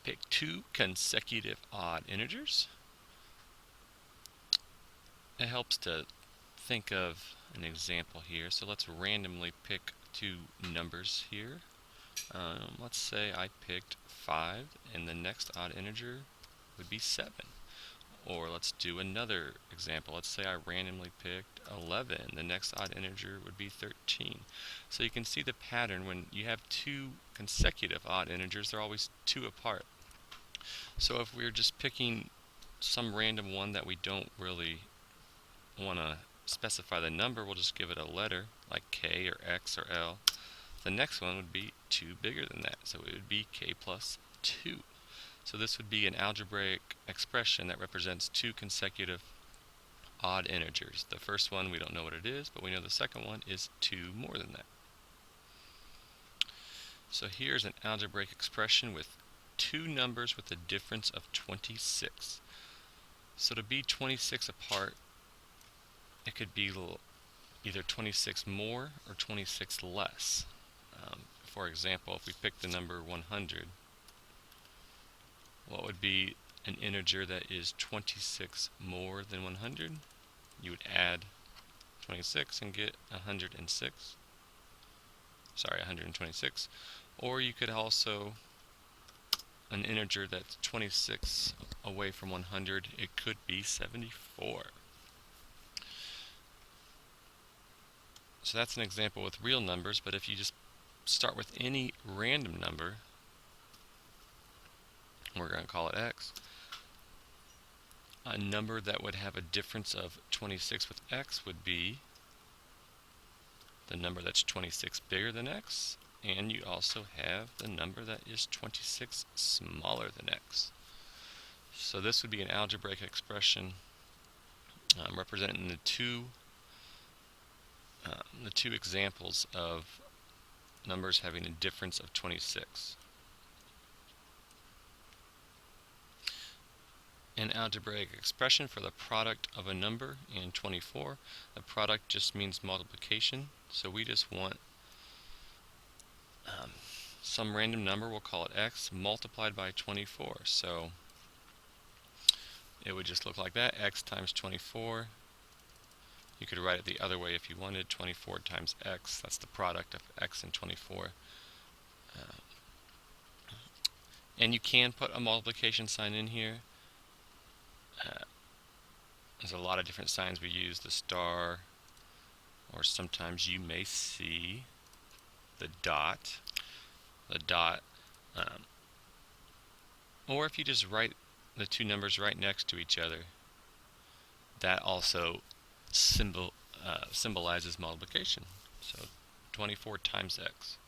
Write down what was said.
Pick two consecutive odd integers. It helps to think of an example here. So let's randomly pick two numbers here. Let's say I picked 5 and the next odd integer would be 7. Or let's do another example. Let's say I randomly picked 11. The next odd integer would be 13. So you can see the pattern. When you have two consecutive odd integers, they're always 2 apart. So if we're just picking some random one that we don't really want to specify the number, we'll just give it a letter like K or X or L. The next one would be 2 bigger than that, so it would be K plus 2. So this would be an algebraic expression that represents two consecutive odd integers. The first one we don't know what it is, but we know the second one is 2 more than that. So here's an algebraic expression with two numbers with a difference of 26. So to be 26 apart, it could be either 26 more or 26 less. For example, if we pick the number 100, what would be an integer that is 26 more than 100? You would add 26 and get 106. Sorry, 126. Or you could also, an integer that's 26 away from 100, it could be 74. So that's an example with real numbers, but if you just start with any random number, we're going to call it x, a number that would have a difference of 26 with x would be the number that's 26 bigger than x, and you also have the number that is 26 smaller than x. So this would be an algebraic expression representing the two examples of numbers having a difference of 26. An algebraic expression for the product of a number and 24. The product just means multiplication, so we just want some random number, we'll call it x, multiplied by 24. So it would just look like that, x times 24. You could write it the other way if you wanted, 24 times x, that's the product of x and 24. And you can put a multiplication sign in here. There's a lot of different signs we use, the star, or sometimes you may see the dot. Or if you just write the two numbers right next to each other, that also symbolizes multiplication. So 24 times x.